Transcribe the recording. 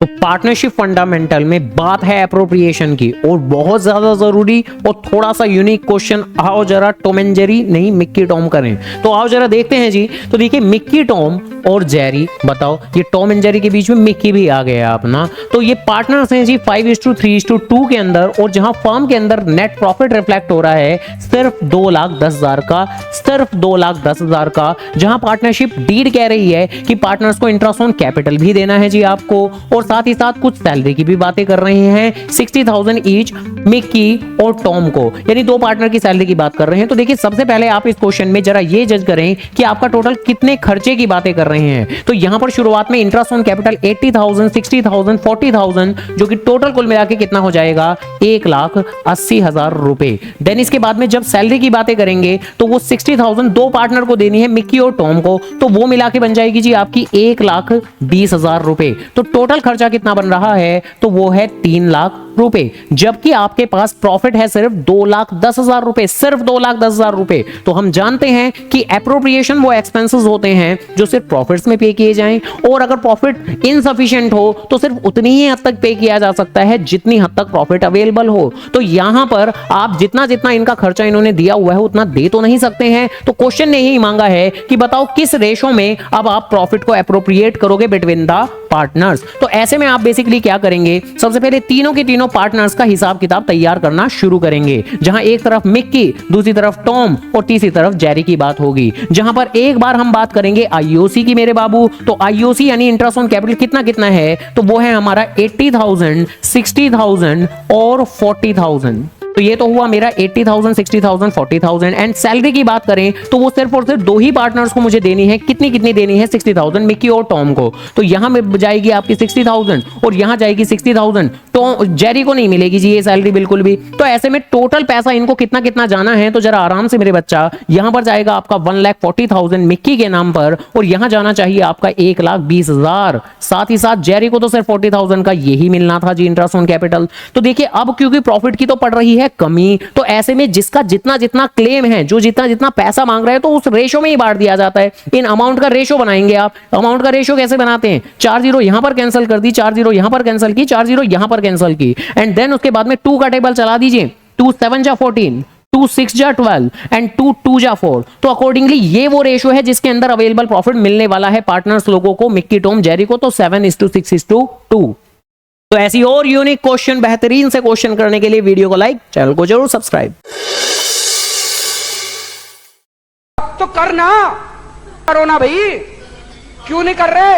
तो partnership fundamental में बात है एप्रोप्रिएशन की, और बहुत ज्यादा जरूरी और थोड़ा सा यूनिक क्वेश्चन। आओ जरा टॉम एंड जेरी नहीं मिक्की टॉम करें, तो आओ जरा देखते हैं जी। तो देखिए मिक्की टॉम और जेरी, बताओ ये टॉम एंड जेरी के बीच में मिक्की भी आ गया अपना। तो ये पार्टनर्स हैं जी 5:3:2 के अंदर, और जहां फर्म के अंदर नेट प्रॉफिट रिफ्लेक्ट हो रहा है सिर्फ 2,10,000 का, सिर्फ 2,10,000 का। जहां पार्टनरशिप डीड कह रही है कि पार्टनर्स को इंटरेस्ट ऑन कैपिटल भी देना है जी आपको, और साथ ही साथ कुछ सैलरी की भी बातें कर रहे हैं 60,000 ईच मिक्की और टॉम को, यानी दो पार्टनर की सैलरी की बात कर रहे हैं। तो देखिए सबसे पहले आप इस क्वेश्चन में जरा ये जज करें कि आपका टोटल कितने खर्चे की बातें कर रहे हैं। तो यहां पर शुरुआत में इंटरेस्ट ऑन कैपिटल 80,000, 60,000, 40,000, जो कि टोटल कुल मिला के कितना हो जाएगा 1,80,000 रुपए। देन इसके बाद में जब सैलरी की बातें करेंगे तो वो 60,000 दो पार्टनर को देनी है मिक्की और टॉम को, तो वो मिला के बन जाएगी जी आपकी 1,20,000 रुपए। तो टोटल खर्चा कितना बन रहा है, तो वो है 3 लाख रुपए, जबकि आपके पास प्रॉफिट है सिर्फ 2,10,000 रुपए, सिर्फ 2,10,000 रुपए। तो हम जानते हैं कि एप्रोप्रिएशन वो एक्सपेंसेस होते हैं जो सिर्फ प्रॉफिट्स में पे किए जाएं, और अगर प्रॉफिट इनसफिशिएंट हो तो सिर्फ उतनी ही हद तक पे किया जा सकता है जितनी हद तक प्रॉफिट अवेलेबल हो। तो यहां पर आप जितना जितना इनका खर्चा इन्होंने दिया हुआ है उतना दे तो नहीं सकते हैं। तो क्वेश्चन ने यही मांगा है कि बताओ किस रेशो में अब आप प्रॉफिट को एप्रोप्रिएट करोगे बिटवीन द पार्टनर्स। तो ऐसे में आप बेसिकली क्या करेंगे, सबसे पहले तीनों के तीनों पार्टनर्स का हिसाब किताब तैयार करना शुरू करेंगे, जहां एक तरफ मिक्की, दूसरी तरफ टॉम और तीसरी तरफ जेरी की बात होगी। जहां पर एक बार हम बात करेंगे आईओसी की मेरे बाबू। तो आईओसी यानी इंटरेस्ट ऑन कैपिटल कितना कितना है, तो वो है हमारा 80,000, 60,000 और 40,000। तो ये तो हुआ मेरा 80,000, 60,000, 40,000। एंड सैलरी की बात करें तो वो सिर्फ और सिर्फ दो ही पार्टनर्स को मुझे देनी है। कितनी कितनी देनी है, 60,000 मिक्की और टॉम को। तो यहां में जाएगी आपकी 60,000 और यहां जाएगी 60,000। तो जेरी को नहीं मिलेगी जी ये सैलरी बिल्कुल भी। तो ऐसे में टोटल पैसा इनको कितना कितना जाना है, तो जरा आराम से मेरे बच्चा, यहां पर जाएगा आपका 1,40,000 मिक्की के नाम पर, और यहां जाना चाहिए आपका 1,20,000। साथ ही साथ जेरी को तो सिर्फ 40,000 का यही मिलना था जी इंटरेस्ट ऑन कैपिटल। तो देखिए अब क्योंकि प्रॉफिट की तो पड़ रही है कमी, तो ऐसे में जिसका जितना जितना क्लेम है, जो जितना जितना पैसा मांग रहा है, तो उस रेशो में ही बांट दिया जाता है। इन अमाउंट का रेशो बनाएंगे आप। अमाउंट का रेशो कैसे बनाते हैं, 4 जीरो यहां पर कैंसिल कर दी, 4 जीरो यहां पर कैंसिल की, 4 जीरो यहां पर कैंसिल की, एंड देन उसके बाद में 2 का टेबल चला दीजिए। 2 7 जा 14, 2 6 जा 12 एंड 2 2 जा 4। तो अकॉर्डिंगली ये वो रेशो है जिसके अंदर अवेलेबल प्रॉफिट मिलने वाला है पार्टनर्स लोगों को, मिक्की टॉम जेरी को, तो 7:6:2। तो ऐसी और यूनिक क्वेश्चन, बेहतरीन से क्वेश्चन करने के लिए वीडियो को लाइक, चैनल को जरूर सब्सक्राइब तो करना, करो ना भाई, क्यों नहीं कर रहे।